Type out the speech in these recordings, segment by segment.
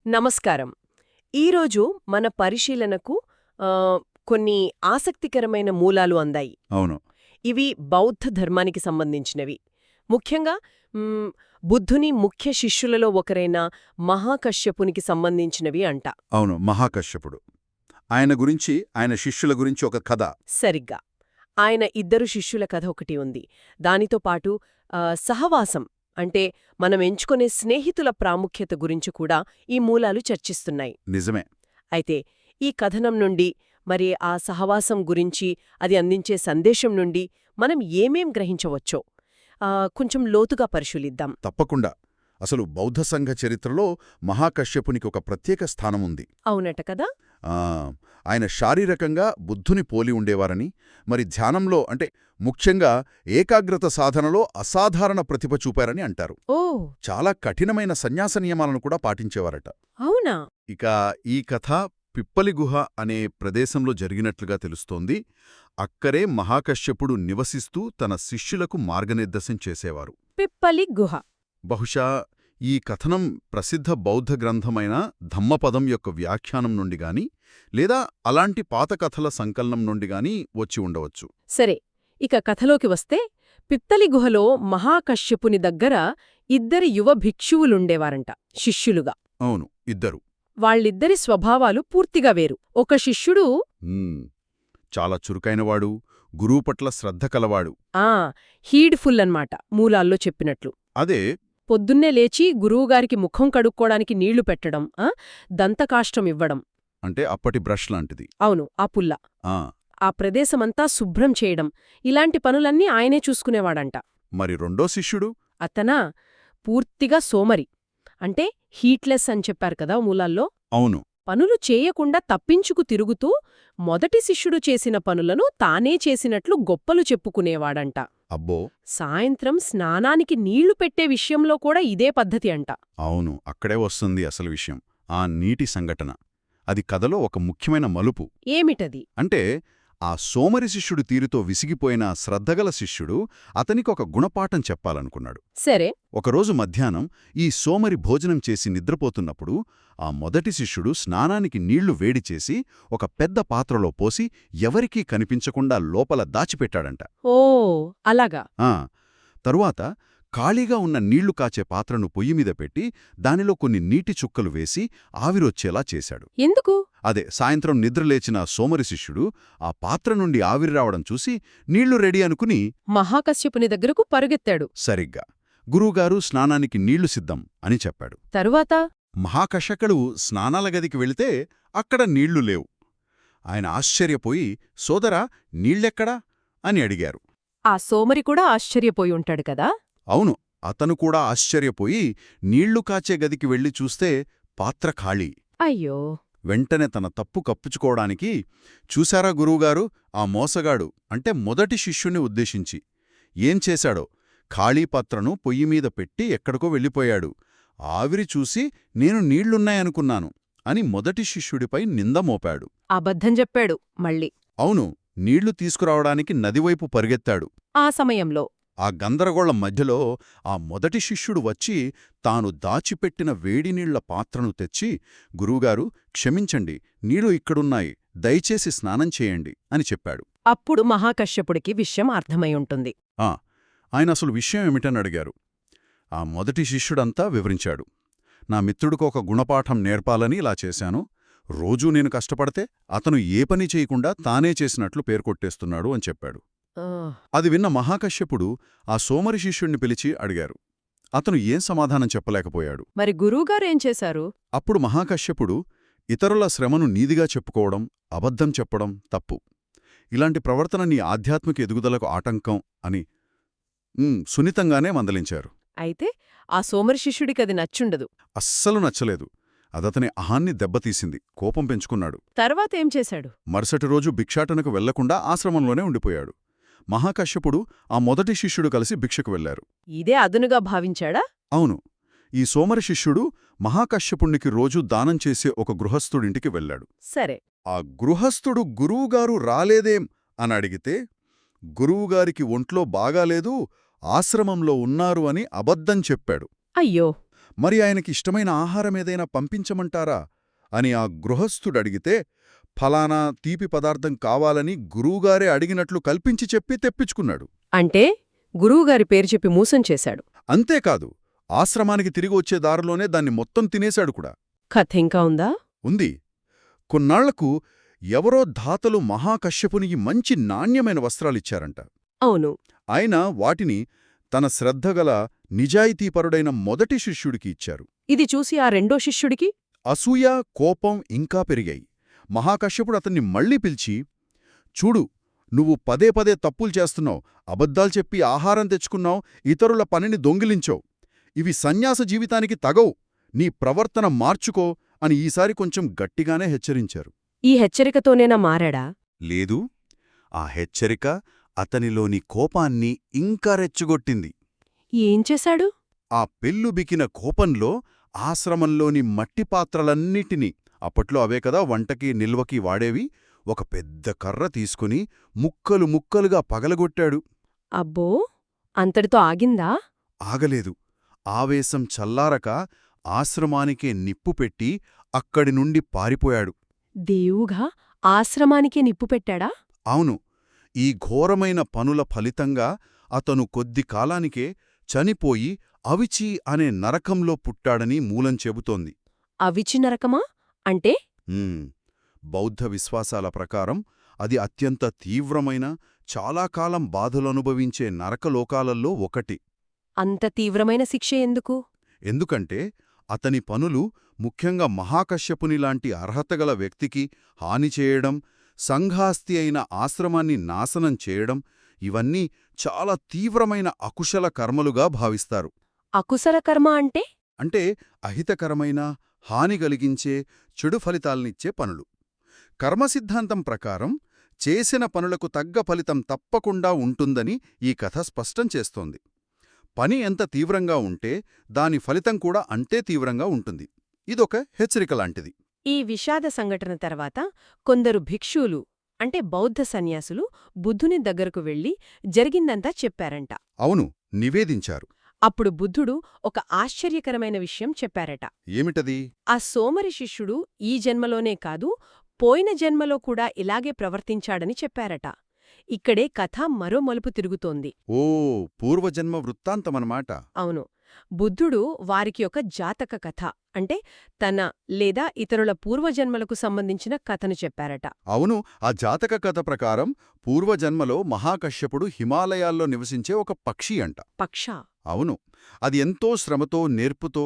నమస్కారం. ఈరోజు మన పరిశీలనకు కొన్ని ఆసక్తికరమైన మూలాలు అందాయి. అవును. ఇవి బౌద్ధ ధర్మానికి సంబంధించినవి. ముఖ్యంగా బుద్ధుని ముఖ్య శిష్యులలో ఒకరైన మహాకశ్యపునికి సంబంధించినవి అంట. అవును, మహాకశ్యపుడు. ఆయన శిష్యుల గురించి ఒక కథ. సరిగ్గా. ఆయన ఇద్దరు శిష్యుల కథ ఒకటి ఉంది. దానితో పాటు సహవాసం అంటే మనం ఎంచుకునే స్నేహితుల ప్రాముఖ్యత గురించి కూడా ఈ మూలాలు చర్చిస్తున్నాయి. నిజమే. అయితే ఈ కథనం నుండి, మరి ఆ సహవాసం గురించి అది అందించే సందేశం నుండి మనం ఏమేం గ్రహించవచ్చో కొంచెం లోతుగా పరిశీలిద్దాం. తప్పకుండా. అసలు బౌద్ధ సంఘ చరిత్రలో మహాకశ్యపునికి ఒక ప్రత్యేక స్థానముంది. అవునట కదా. ఆయన శారీరకంగా బుద్ధుని పోలి ఉండేవారని, మరి ధ్యానంలో అంటే ముఖ్యంగా ఏకాగ్రత సాధనలో అసాధారణ ప్రతిభ చూపారని అంటారు. ఓ, చాలా కఠినమైన సన్యాస నియమాలను కూడా పాటించేవారట. అవునా? ఇక ఈ కథ పిప్పలి గుహ అనే ప్రదేశంలో జరిగినట్లుగా తెలుస్తోంది. అక్కడే మహాకశ్యపుడు నివసిస్తూ తన శిష్యులకు మార్గనిర్దేశం చేసేవారు. పిప్పలి గుహ. బహుశా ఈ కథనం ప్రసిద్ధ బౌద్ధ గ్రంథమైన ధమ్మపదం యొక్క వ్యాఖ్యానం నుండి గాని, లేదా అలాంటి పాత కథల సంకలనం నుండి గాని వచ్చి ఉండవచ్చు. సరే, ఇక కథలోకి వస్తే, పిప్పలి గుహలో మహాకశ్యపుని దగ్గర ఇద్దరి యువ భిక్షువులుండేవారంట శిష్యులుగా. అవును, ఇద్దరు. వాళ్ళిద్దరి స్వభావాలు పూర్తిగా వేరు. ఒక శిష్యుడు చాలా చురుకైనవాడు, గురువు పట్ల శ్రద్ధ కలవాడు. హీడ్ఫుల్ అన్మాట, మూలాల్లో చెప్పినట్లు. అదే పొద్దున్నే లేచి గురువుగారికి ముఖం కడుక్కోడానికి నీళ్లు పెట్టడం, దంతకాష్టం ఇవ్వడం. అంటే అప్పటి బ్రష్ లాంటిది. అవును, ఆ పుల్ల. ఆ ప్రదేశమంతా శుభ్రం చేయడం, ఇలాంటి పనులన్నీ ఆయనే చూసుకునేవాడంట. మరి రెండో శిష్యుడు? అతనా పూర్తిగా సోమరి. అంటే హీట్లెస్ అని చెప్పారు కదా మూలాల్లో. అవును. పనులు చేయకుండా తప్పించుకు తిరుగుతూ మొదటి శిష్యుడు చేసిన పనులను తానే చేసినట్లు గొప్పలు చెప్పుకునేవాడంట. అబ్బో. సాయంత్రం స్నానానికి నీళ్లు పెట్టే విషయంలో కూడా ఇదే పద్ధతి అంట. అవును, అక్కడే వస్తుంది అసలు విషయం. ఆ నీటి సంఘటన. అది కథలో ఒక ముఖ్యమైన మలుపు. ఏమిటది? అంటే ఆ సోమరి శిష్యుడు తీరుతో విసిగిపోయిన శ్రద్ధగల శిష్యుడు అతనికొక గుణపాఠం చెప్పాలనుకున్నాడు. సరే. ఒకరోజు మధ్యాహ్నం ఈ సోమరి భోజనం చేసి నిద్రపోతున్నప్పుడు ఆ మొదటి శిష్యుడు స్నానానికి నీళ్లు వేడిచేసి ఒక పెద్ద పాత్రలో పోసి ఎవరికీ కనిపించకుండా లోపల దాచిపెట్టాడంట. ఓ, అలాగా. తరువాత ఖాళీగా ఉన్న నీళ్లు కాచే పాత్రను పొయ్యిమీద పెట్టి దానిలో కొన్ని నీటి చుక్కలు వేసి ఆవిరొచ్చేలా చేశాడు. ఎందుకు? అదే, సాయంత్రం నిద్రలేచిన సోమరి శిష్యుడు ఆ పాత్ర నుండి ఆవిరి రావడం చూసి నీళ్లు రెడీ అనుకుని మహాకశ్యపుని దగ్గరకు పరుగెత్తాడు. సరిగ్గా. గురువుగారు స్నానానికి నీళ్లు సిద్ధం అని చెప్పాడు. తరువాత మహాకశ్యకుడు స్నానాల గదికి వెళితే అక్కడ నీళ్లు లేవు. ఆయన ఆశ్చర్యపోయి, సోదరా, నీళ్లెక్కడా అని అడిగారు. ఆ సోమరి కూడా ఆశ్చర్యపోయి ఉంటాడు కదా. అవును, అతను కూడా ఆశ్చర్యపోయి నీళ్లు కాచే గదికి వెళ్లి చూస్తే పాత్ర ఖాళీ. అయ్యో. వెంటనే తన తప్పు కప్పుచుకోవడానికి, చూశారా గురువుగారు, ఆ మోసగాడు అంటే మొదటి శిష్యుణ్ణి ఉద్దేశించి ఏం చేశాడో, ఖాళీ పాత్రను పొయ్యిమీద పెట్టి ఎక్కడికో వెళ్ళిపోయాడు. ఆవిరి చూసి నేను నీళ్లున్నాయనుకున్నాను అని మొదటి శిష్యుడిపై నింద మోపాడు. అబద్ధం చెప్పాడు మళ్ళీ. అవును, నీళ్లు తీసుకురావడానికి నదివైపు పరిగెత్తాడు. ఆ సమయంలో ఆ గందరగోళం మధ్యలో ఆ మొదటి శిష్యుడు వచ్చి తాను దాచిపెట్టిన వేడినీళ్ల పాత్రను తెచ్చి, గురువుగారు, క్షమించండి, నీళ్లు ఇక్కడున్నాయి, దయచేసి స్నానం చేయండి అని చెప్పాడు. అప్పుడు మహాకశ్యపుడికి విషయం అర్థమై ఉంటుంది. ఆయన అసలు విషయం ఏమిటని అడిగారు. ఆ మొదటి శిష్యుడంతా వివరించాడు. నా మిత్రుడికి ఒక గుణపాఠం నేర్పాలని ఇలా చేశాను. రోజూ నేను కష్టపడితే అతను ఏ పని చేయకుండా తానే చేసినట్లు పేర్కొట్టేస్తున్నాడు అని చెప్పాడు. అది విన్న మహాకశ్యపుడు ఆ సోమరి శిష్యుణ్ణి పిలిచి అడిగారు. అతను ఏం సమాధానం చెప్పలేకపోయాడు. మరి గురువుగారేం చేశారు? అప్పుడు మహాకశ్యపుడు, ఇతరుల శ్రమను నీదిగా చెప్పుకోవడం, అబద్ధం చెప్పడం తప్పు. ఇలాంటి ప్రవర్తన నీ ఆధ్యాత్మిక ఎదుగుదలకు ఆటంకం అని సున్నితంగానే మందలించారు. అయితే ఆ సోమరి శిష్యుడికది నచ్చుండదు. అస్సలు నచ్చలేదు. అదతని అహాన్ని దెబ్బతీసింది. కోపం పెంచుకున్నాడు. తర్వాతేం చేశాడు? మరుసటి రోజు భిక్షాటనకు వెళ్లకుండా ఆశ్రమంలోనే ఉండిపోయాడు. మహాకశ్యపుడు ఆ మొదటి శిష్యుడు కలిసి భిక్షకు వెళ్లారు. ఇదే అదునుగా భావించాడా? అవును. ఈ సోమరి శిష్యుడు మహాకశ్యపుణ్ణికి రోజూ దానం చేసే ఒక గృహస్థుడింటికి వెళ్లాడు. సరే. ఆ గృహస్థుడు గురువుగారు రాలేదేం అని అడిగితే, గురువుగారికి ఒంట్లో బాగాలేదు, ఆశ్రమంలో ఉన్నారు అని అబద్ధం చెప్పాడు. అయ్యో. మరి ఆయనకి ఇష్టమైన ఆహారమేదైనా పంపించమంటారా అని ఆ గృహస్థుడడిగితే ఫలానా తీపి పదార్థం కావాలని గురువుగారే అడిగినట్లు కల్పించి చెప్పి తెప్పించుకున్నాడు. అంటే గురువుగారి పేరు చెప్పి మోసం చేశాడు. అంతేకాదు, ఆశ్రమానికి తిరిగి వచ్చే దారిలోనే దాన్ని మొత్తం తినేశాడు కూడా. కథ ఇంకా ఉందా? ఉంది. కొన్నాళ్లకు ఎవరో ధాతలు మహాకశ్యపునికి మంచి నాణ్యమైన వస్త్రాలిచ్చారంట. అవును. ఆయన వాటిని తన శ్రద్ధగల నిజాయితీపరుడైన మొదటి శిష్యుడికి ఇచ్చారు. ఇది చూసి ఆ రెండో శిష్యుడికి అసూయ, కోపం ఇంకా పెరిగాయి. మహాకశ్యపుడు అతన్ని మళ్లీ పిలిచి, చూడు, నువ్వు పదే పదే తప్పులు చేస్తున్నావు, అబద్ధాలు చెప్పి ఆహారం తెచ్చుకున్నావు, ఇతరుల పనిని దొంగిలించావు. ఇవి సన్యాస జీవితానికి తగవు, నీ ప్రవర్తన మార్చుకో అని ఈసారి కొంచెం గట్టిగానే హెచ్చరించారు. ఈ హెచ్చరికతోనేనా మారాడా? లేదు, ఆ హెచ్చరిక అతనిలోని కోపాన్ని ఇంకా రెచ్చగొట్టింది. ఏం చేశాడు? ఆ పెల్లుబికిన కోపంలో ఆశ్రమంలోని మట్టి పాత్రలన్నిటినీ, అప్పట్లో అవే కదా వంటకి నిల్వకి వాడేవి, ఒక పెద్ద కర్ర తీసుకుని ముక్కలు ముక్కలుగా పగలగొట్టాడు. అబ్బో, అంతటితో ఆగిందా? ఆగలేదు. ఆవేశం చల్లారక ఆశ్రమానికే నిప్పుపెట్టి అక్కడి నుండి పారిపోయాడు. దేవుగా ఆశ్రమానికే నిప్పు పెట్టాడా? అవును. ఈ ఘోరమైన పనుల ఫలితంగా అతను కొద్ది కాలానికే చనిపోయి అవిచి అనే నరకంలో పుట్టాడని మూలం చెబుతోంది. అవిచి నరకమా? అంటే? బౌద్ధ విశ్వాసాల ప్రకారం అది అత్యంత తీవ్రమైన, చాలా కాలం బాధలనుభవించే నరకలోకాలల్లో ఒకటి. అంత తీవ్రమైన శిక్ష ఎందుకు? ఎందుకంటే అతని పనులు, ముఖ్యంగా మహాకశ్యపునిలాంటి అర్హతగల వ్యక్తికి హాని చేయడం, సంఘాస్తి అయిన ఆశ్రమాన్ని నాశనం చేయడం, ఇవన్నీ చాలా తీవ్రమైన అకుశల కర్మలుగా భావిస్తారు. అకుశల కర్మ అంటే? అంటే అహితకరమైన, హాని కలిగించే, చెడు ఫలితాల్నిచ్చే పనులు. కర్మసిద్ధాంతం ప్రకారం చేసిన పనులకు తగ్గ ఫలితం తప్పకుండా ఉంటుందని ఈ కథ స్పష్టం చేస్తోంది. పని ఎంత తీవ్రంగా ఉంటే దాని ఫలితం కూడా అంతే తీవ్రంగా ఉంటుంది. ఇదొక హెచ్చరిక లాంటిది. ఈ విషాద సంఘటన తర్వాత కొందరు భిక్షువులు అంటే బౌద్ధ సన్యాసులు బుద్ధుని దగ్గరకు వెళ్లి జరిగిందంతా చెప్పారంట. అవును, నివేదించారు. అప్పుడు బుద్ధుడు ఒక ఆశ్చర్యకరమైన విషయం చెప్పారట. ఏమిటది? ఆ సోమరి శిష్యుడు ఈ జన్మలోనే కాదు, పోయిన జన్మలో కూడా ఇలాగే ప్రవర్తించాడని చెప్పారట. ఇక్కడే కథ మరో మలుపు తిరుగుతోంది. ఓ, పూర్వజన్మ వృత్తాంతమన్నమాట. అవును. బుద్ధుడు వారికి ఒక జాతక కథ అంటే తన లేదా ఇతరుల పూర్వజన్మలకు సంబంధించిన కథను చెప్పారట. అవును, ఆ జాతక కథ ప్రకారం పూర్వజన్మలో మహాకశ్యపుడు హిమాలయాల్లో నివసించే ఒక పక్షి అంట. పక్షా? అవును. అది ఎంతో శ్రమతో, నేర్పుతో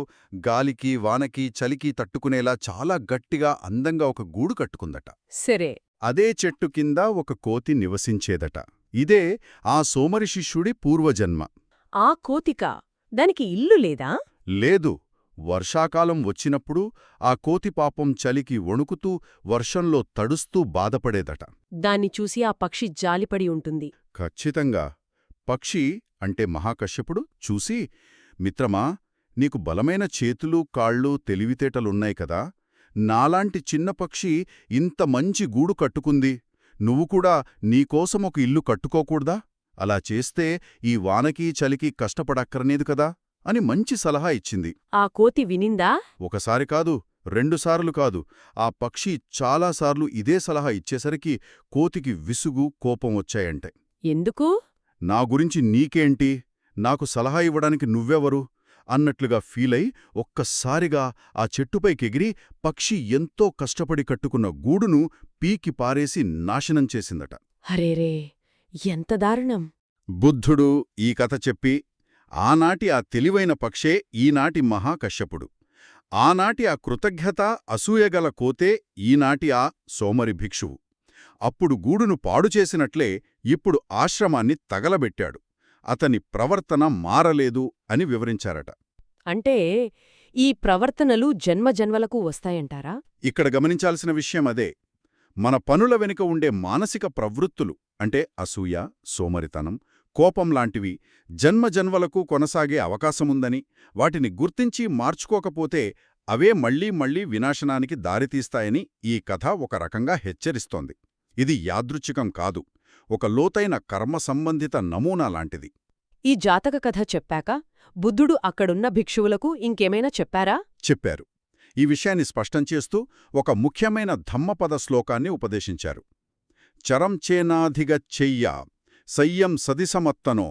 గాలికి, వానకి, చలికి తట్టుకునేలా చాలా గట్టిగా, అందంగా ఒక గూడు కట్టుకుందట. సరే. అదే చెట్టు కింద ఒక కోతి నివసించేదట. ఇదే ఆ సోమరి శిష్యుడి పూర్వజన్మ. ఆ కోతిక దానికి ఇల్లు లేదా? లేదు. వర్షాకాలం వచ్చినప్పుడు ఆ కోతి పాపం చలికి వణుకుతూ, వర్షంలో తడుస్తూ బాధపడేదట. దాన్ని చూసి ఆ పక్షి జాలిపడి ఉంటుంది. ఖచ్చితంగా. పక్షి అంటే మహాకశ్యపుడు చూసి, మిత్రమా, నీకు బలమైన చేతులు, కాళ్ళు, తెలివితేటలున్నాయి కదా, నాలాంటి చిన్న పక్షి ఇంత మంచి గూడు కట్టుకుంది, నువ్వు కూడా నీకోసం ఒక ఇల్లు కట్టుకోకూడదా? అలా చేస్తే ఈ వానకీ చలికి కష్టపడక్కర్లేదు కదా అని మంచి సలహా ఇచ్చింది. ఆ కోతి వినిందా? ఒకసారి కాదు, 2 సార్లు కాదు, ఆ పక్షి చాలాసార్లు ఇదే సలహా ఇచ్చేసరికి కోతికి విసుగు, కోపం వచ్చాయంటే. ఎందుకు? నా గురించి నీకేంటి, నాకు సలహా ఇవ్వడానికి నువ్వెవరు అన్నట్లుగా ఫీలై ఒక్కసారిగా ఆ చెట్టుపైకెగిరి పక్షి ఎంతో కష్టపడి కట్టుకున్న గూడును పీకి పారేసి నాశనం చేసిందట. హరేరే, ఎంత దారుణం! బుద్ధుడు ఈ కథ చెప్పి, ఆనాటి ఆ తెలివైన పక్షే ఈనాటి మహాకశ్యపుడు, ఆనాటి ఆ కృతజ్ఞత, అసూయగల కోతే ఈనాటి ఆ సోమరి భిక్షువు. అప్పుడు గూడును పాడుచేసినట్లే ఇప్పుడు ఆశ్రమాన్ని తగలబెట్టాడు. అతని ప్రవర్తన మారలేదు అని వివరించారట. అంటే ఈ ప్రవర్తనలు జన్మజన్మలకు వస్తాయంటారా? ఇక్కడ గమనించాల్సిన విషయం అదే. మన పనుల వెనుక ఉండే మానసిక ప్రవృత్తులు అంటే అసూయ, సోమరితనం, కోపం లాంటివి జన్మజన్మలకు కొనసాగే అవకాశముందని, వాటిని గుర్తించి మార్చుకోకపోతే అవే మళ్లీ మళ్లీ వినాశనానికి దారితీస్తాయని ఈ కథ ఒక రకంగా హెచ్చరిస్తోంది. ఇది యాదృచ్ఛికం కాదు, ఒక లోతైన కర్మ సంబంధిత నమూనా లాంటిది. ఈ జాతక కథ చెప్పాక బుద్ధుడు అక్కడున్న భిక్షువులకు ఇంకేమైనా చెప్పారా? చెప్పారు. ఈ విషయాన్ని స్పష్టం చేస్తూ ఒక ముఖ్యమైన ధమ్మపద శ్లోకాన్ని ఉపదేశించారు. చరం చేనాధిగచ్చెయ్య సయ్యం సదిసమత్తనో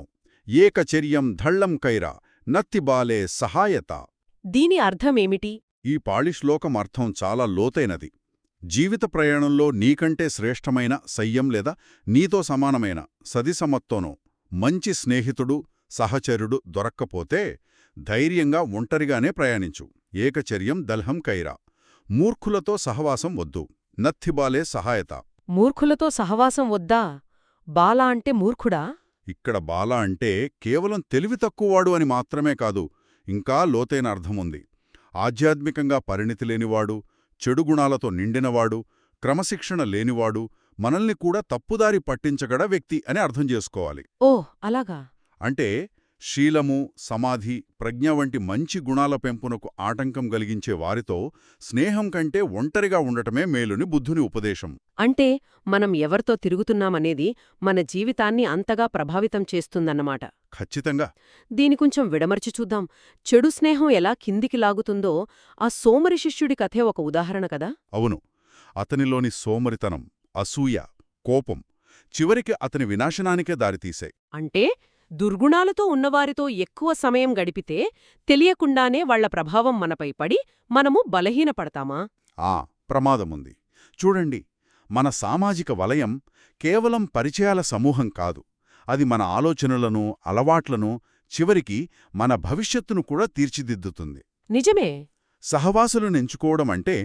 ఏకచర్యం ధళ్లం కైరా నత్తిబాలే సహాయత. దీని అర్థమేమిటి? ఈ పాళి శ్లోకం అర్థం చాలా లోతైనది. జీవిత ప్రయాణంలో నీకంటే శ్రేష్టమైన సయ్యం లేదా నీతో సమానమైన సదిసమత్తోనో మంచి స్నేహితుడు సహచరుడు దొరక్కపోతే ధైర్యంగా ఒంటరిగానే ప్రయాణించు. ఏకచర్యం దల్హం కైరా. మూర్ఖులతో సహవాసం వద్దు. నత్తిబాలే సహాయత. మూర్ఖులతో సహవాసం వద్దా? బాల అంటే మూర్ఖుడా? ఇక్కడ బాల అంటే కేవలం తెలివి తక్కువవాడు అని మాత్రమే కాదు, ఇంకా లోతైన అర్థముంది. ఆధ్యాత్మికంగా పరిణితి లేనివాడు, చెడు గుణాలతో నిండినవాడు, క్రమశిక్షణ లేనివాడు, మనల్ని కూడా తప్పుదారి పట్టించగల వ్యక్తి అని అర్థం చేసుకోవాలి. ఓహ్, అలాగా. అంటే శీలము, సమాధి, ప్రజ్ఞ వంటి మంచి గుణాల పెంపునకు ఆటంకం కలిగించే వారితో స్నేహం కంటే ఒంటరిగా ఉండటమే మేలుని బుద్ధుని ఉపదేశం. అంటే మనం ఎవరితో తిరుగుతున్నామనేది మన జీవితాన్ని అంతగా ప్రభావితం చేస్తుందన్నమాట. ఖచ్చితంగా. దీని కొంచెం విడమర్చి చూద్దాం. చెడు స్నేహం ఎలా కిందికి లాగుతుందో ఆ సోమరి శిష్యుడి కథే ఒక ఉదాహరణ కదా? అవును. అతనిలోని సోమరితనం, అసూయ, కోపం చివరికి అతని వినాశనానికే దారితీశాయి. అంటే దుర్గుణాలతో ఉన్నవారితో ఎక్కువ సమయం గడిపితే తెలియకుండానే వాళ్ల ప్రభావం మనపై పడి మనము బలహీనపడతామా? ప్రమాదముంది. చూడండి, మన సామాజిక వలయం కేవలం పరిచయాల సమూహం కాదు. అది మన ఆలోచనలను, అలవాట్లను, చివరికి మన భవిష్యత్తును కూడా తీర్చిదిద్దుతుంది. నిజమే. సహవాసులను ఎంచుకోవడమంటే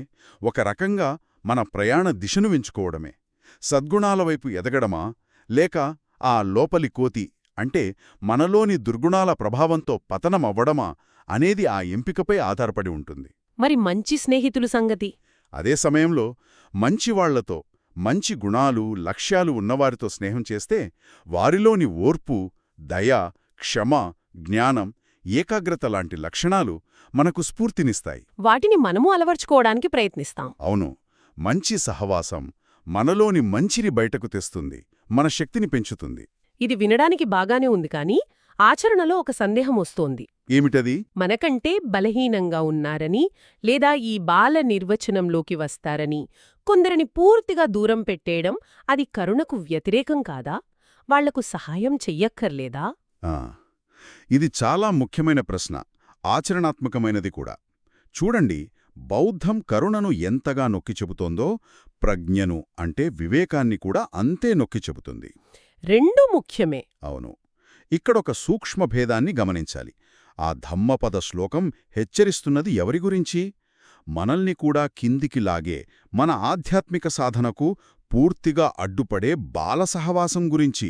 ఒక రకంగా మన ప్రయాణ దిశను ఎంచుకోవడమే. సద్గుణాల వైపు ఎదగడమా, లేక ఆ లోపలి కోతి అంటే మనలోని దుర్గుణాల ప్రభావంతో పతనమవ్వడమా అనేది ఆ ఎంపికపై ఆధారపడి ఉంటుంది. మరి మంచి స్నేహితులు సంగతి? అదే సమయంలో మంచివాళ్లతో, మంచి గుణాలు, లక్ష్యాలు ఉన్నవారితో స్నేహం చేస్తే వారిలోని ఓర్పు, దయ, క్షమ, జ్ఞానం, ఏకాగ్రత లాంటి లక్షణాలు మనకు స్ఫూర్తినిస్తాయి. వాటిని మనము అలవర్చుకోవడానికి ప్రయత్నిస్తాం. అవును. మంచి సహవాసం మనలోని మంచిని బయటకు తెస్తుంది, మన శక్తిని పెంచుతుంది. ఇది వినడానికి బాగానే ఉంది కానీ ఆచరణలో ఒక సందేహం వస్తోంది. ఏమిటది? మనకంటే బలహీనంగా ఉన్నారని లేదా ఈ బాల నిర్వచనంలోకి వస్తారని కొందరిని పూర్తిగా దూరం పెట్టేయడం అది కరుణకు వ్యతిరేకం కాదా? వాళ్లకు సహాయం చెయ్యక్కర్లేదా? ఇది చాలా ముఖ్యమైన ప్రశ్న, ఆచరణాత్మకమైనది కూడా. చూడండి, బౌద్ధం కరుణను ఎంతగా నొక్కి చెబుతోందో ప్రజ్ఞను అంటే వివేకాన్ని కూడా అంతే నొక్కి చెబుతుంది. రెండూ ముఖ్యమే. అవును. ఇక్కడొక సూక్ష్మభేదాన్ని గమనించాలి. ఆ ధమ్మపద శ్లోకం హెచ్చరిస్తున్నది ఎవరి గురించి? మనల్ని కూడా కిందికి లాగే, మన ఆధ్యాత్మిక సాధనకు పూర్తిగా అడ్డుపడే బాలసహవాసం గురించి.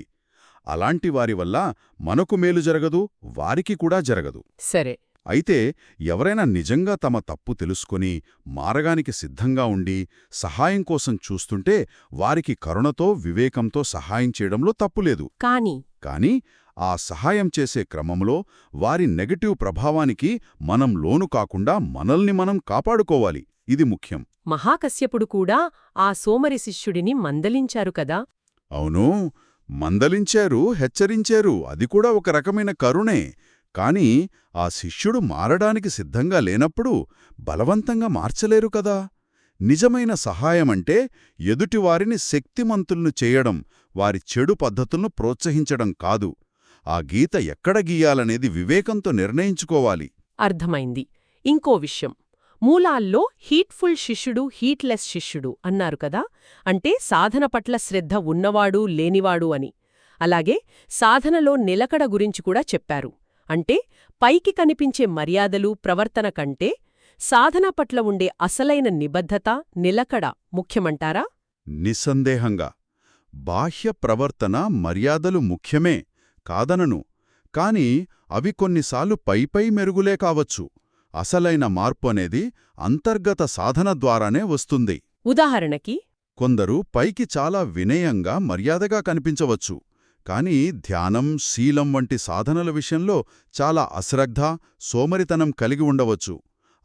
అలాంటి వారి వల్ల మనకు మేలు జరగదు, వారికి కూడా జరగదు. సరే. అయితే ఎవరైనా నిజంగా తమ తప్పు తెలుసుకొని మారగానికి సిద్ధంగా ఉండి సహాయం కోసం చూస్తుంటే వారికి కరుణతో, వివేకంతో సహాయం చేయడంలో తప్పులేదు. కానీ ఆ సహాయం చేసే క్రమంలో వారి నెగటివ్ ప్రభావానికి మనం లోను కాకుండా మనల్ని మనం కాపాడుకోవాలి. ఇది ముఖ్యం. మహాకశ్యపుడు కూడా ఆ సోమరి శిష్యుడిని మందలించారు కదా? అవును, మందలించారు, హెచ్చరించారు. అది కూడా ఒక రకమైన కరుణే. కాని ఆ శిష్యుడు మారడానికి సిద్ధంగా లేనప్పుడు బలవంతంగా మార్చలేరు కదా. నిజమైన సహాయమంటే ఎదుటివారిని శక్తిమంతులను చేయడం, వారి చెడు పద్ధతులను ప్రోత్సహించడం కాదు. ఆ గీత ఎక్కడ గీయాలనేది వివేకంతో నిర్ణయించుకోవాలి. అర్థమైంది. ఇంకో విషయం, మూలాల్లో హీట్ఫుల్ శిష్యుడు, హీట్లెస్ శిష్యుడు అన్నారు కదా. అంటే సాధన పట్ల శ్రద్ధ ఉన్నవాడు, లేనివాడు అని. అలాగే సాధనలో నిలకడ గురించి కూడా చెప్పారు. అంటే పైకి కనిపించే మర్యాదలు, ప్రవర్తన కంటే సాధన పట్ల ఉండే అసలైన నిబద్ధత, నిలకడ ముఖ్యమంటారా? నిస్సందేహంగా. బాహ్య ప్రవర్తన, మర్యాదలు ముఖ్యమే, కాదనను. కాని అవి కొన్నిసార్లు పైపై మెరుగులే కావచ్చు. అసలైన మార్పు అనేది అంతర్గత సాధన ద్వారానే వస్తుంది. ఉదాహరణకి, కొందరు పైకి చాలా వినయంగా, మర్యాదగా కనిపించవచ్చు. కాని ధ్యానం, శీలం వంటి సాధనల విషయంలో చాలా అశ్రద్ధ, సోమరితనం కలిగి ఉండవచ్చు.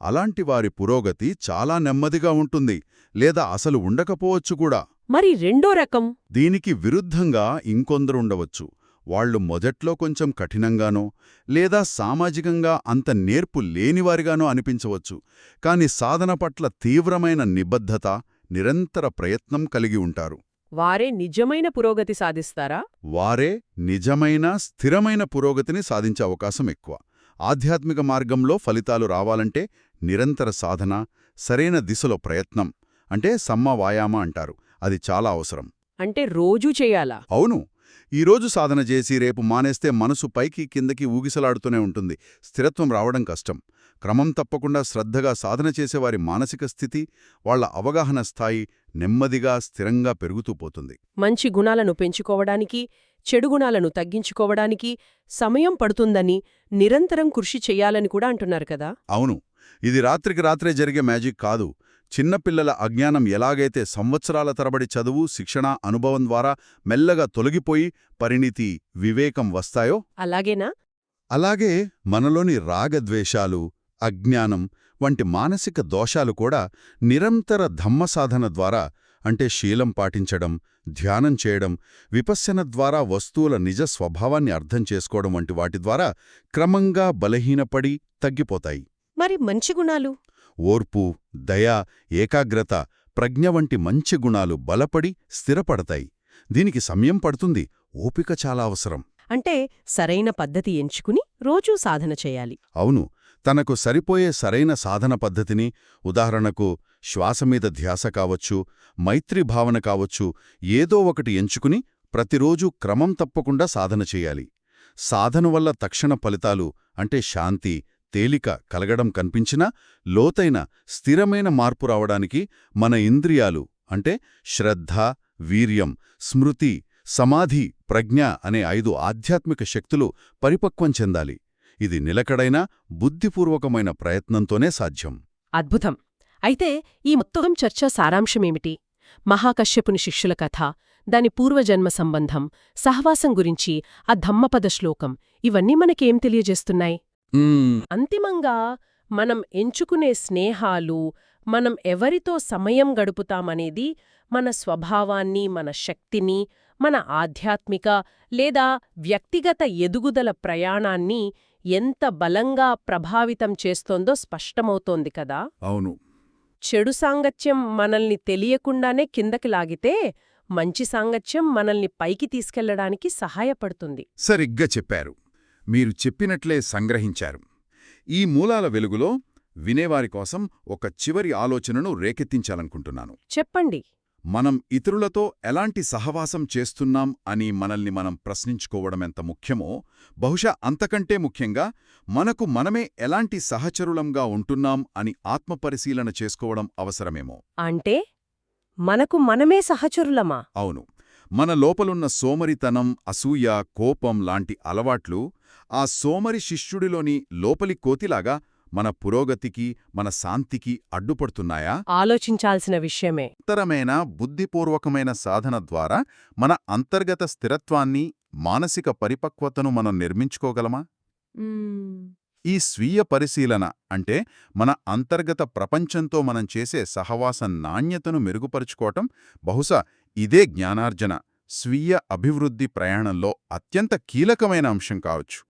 అలాంటి వారి పురోగతి చాలా నెమ్మదిగా ఉంటుంది, లేదా అసలు ఉండకపోవచ్చు కూడా. మరి రెండో రకం? దీనికి విరుద్ధంగా ఇంకొందరుండవచ్చు. వాళ్ళు మొదట్లో కొంచెం కఠినంగానో లేదా సామాజికంగా అంత నేర్పు లేనివారిగానో అనిపించవచ్చు, కాని సాధన పట్ల తీవ్రమైన నిబద్ధత, నిరంతర ప్రయత్నం కలిగి ఉంటారు. వారే నిజమైన పురోగతి సాధిస్తారా? వారే నిజమైన, స్థిరమైన పురోగతిని సాధించే అవకాశం ఎక్కువ. ఆధ్యాత్మిక మార్గంలో ఫలితాలు రావాలంటే నిరంతర సాధన, సరైన దిశలో ప్రయత్నం, అంటే సమ్మవాయామ అంటారు, అది చాలా అవసరం. అంటే రోజూ చెయ్యాలా? అవును. ఈరోజు సాధన చేసి రేపు మానేస్తే మనసు పైకి కిందకి ఊగిసలాడుతూనే ఉంటుంది. స్థిరత్వం రావడం కష్టం. క్రమం తప్పకుండా శ్రద్ధగా సాధన చేసేవారి మానసిక స్థితి, వాళ్ల అవగాహన స్థాయి నెమ్మదిగా, స్థిరంగా పెరుగుతూ పోతుంది. మంచి గుణాలను పెంచుకోవడానికి, చెడు గుణాలను తగ్గించుకోవడానికి సమయం పడుతుందని, నిరంతరం కృషి చెయ్యాలని కూడా అంటున్నారు కదా? అవును. ఇది రాత్రికి రాత్రే జరిగే మ్యాజిక్ కాదు. చిన్నపిల్లల అజ్ఞానం ఎలాగైతే సంవత్సరాల తరబడి చదువు, శిక్షణ, అనుభవం ద్వారా మెల్లగా తొలగిపోయి పరిణితి, వివేకం వస్తాయో అలాగేనా? అలాగే మనలోని రాగద్వేషాలు, అజ్ఞానం వంటి మానసిక దోషాలు కూడా నిరంతర ధమ్మసాధన ద్వారా, అంటే శీలం పాటించడం, ధ్యానం చేయడం, విపశ్యన ద్వారా వస్తువుల నిజ స్వభావాన్ని అర్థం చేసుకోవడం వంటి వాటి ద్వారా క్రమంగా బలహీనపడి తగ్గిపోతాయి. మరి మంచి గుణాలు? ఓర్పు, దయ, ఏకాగ్రత, ప్రజ్ఞ వంటి మంచి గుణాలు బలపడి స్థిరపడతాయి. దీనికి సమయం పడుతుంది, ఓపిక చాలా అవసరం. అంటే సరైన పద్ధతి ఎంచుకుని రోజూ సాధన చేయాలి. అవును. తనకు సరిపోయే సరైన సాధన పద్ధతిని, ఉదాహరణకు శ్వాసమీద ధ్యాస కావచ్చు, మైత్రీ భావన కావచ్చు, ఏదో ఒకటి ఎంచుకుని ప్రతిరోజూ క్రమం తప్పకుండా సాధన చెయ్యాలి. సాధన వల్ల తక్షణ ఫలితాలు, అంటే శాంతి, తేలిక కలగడం కనిపించినా లోతైన, స్థిరమైన మార్పు రావడానికి మన ఇంద్రియాలు, అంటే శ్రద్ధ, వీర్యం, స్మృతి, సమాధి, ప్రజ్ఞ అనే 5 ఆధ్యాత్మిక శక్తులు పరిపక్వం చెందాలి. ఇది నిలకడైన, బుద్ధిపూర్వకమైన ప్రయత్నంతోనే సాధ్యం. అద్భుతం. అయితే ఈ మొత్తం చర్చ సారాంశమేమిటి? మహాకశ్యపుని శిష్యుల కథ, దాని పూర్వజన్మ సంబంధం, సహవాసం గురించి ఆ ధమ్మపద శ్లోకం, ఇవన్నీ మనకేం తెలియజేస్తున్నాయి? అంతిమంగా మనం ఎంచుకునే స్నేహాలు, మనం ఎవరితో సమయం గడుపుతామనేది మన స్వభావాన్ని, మన శక్తిని, మన ఆధ్యాత్మిక లేదా వ్యక్తిగత ఎదుగుదల ప్రయాణాన్ని ఎంత బలంగా ప్రభావితం చేస్తోందో స్పష్టమవుతోంది కదా? అవును. చెడు సాంగత్యం మనల్ని తెలియకుండానే కిందకి లాగితే, మంచి సాంగత్యం మనల్ని పైకి తీసుకెళ్లడానికి సహాయపడుతుంది. సరిగ్గా చెప్పారు. మీరు చెప్పినట్లే సంగ్రహించారు. ఈ మూలాల వెలుగులో వినేవారి కోసం ఒక చివరి ఆలోచనను రేకెత్తించాలనుకుంటున్నాను. చెప్పండి. మనం ఇతరులతో ఎలాంటి సహవాసం చేస్తున్నాం అని మనల్ని మనం ప్రశ్నించుకోవడమెంత ముఖ్యమో, బహుశా అంతకంటే ముఖ్యంగా మనకు మనమే ఎలాంటి సహచరులంగా ఉంటున్నాం అని ఆత్మపరిశీలన చేసుకోవడం అవసరమేమో. అంటే మనకు మనమే సహచరులమా? అవును. మన లోపలున్న సోమరితనం, అసూయ, కోపం లాంటి అలవాట్లు ఆ సోమరి శిష్యుడిలోని లోపలి కోతిలాగా మన పురోగతికి, మన శాంతికి అడ్డుపడుతున్నాయా? ఆలోచించాల్సిన విషయమే. ఉత్తరమైన, బుద్ధిపూర్వకమైన సాధన ద్వారా మన అంతర్గత స్థిరత్వాన్ని, మానసిక పరిపక్వతను మనం నిర్మించుకోగలమా? ఈ స్వీయ పరిశీలన అంటే మన అంతర్గత ప్రపంచంతో మనం చేసే సహవాస నాణ్యతను మెరుగుపరుచుకోవటం బహుశా ఇదే జ్ఞానార్జన, స్వీయ అభివృద్ధి ప్రయాణంలో అత్యంత కీలకమైన అంశం కావచ్చు.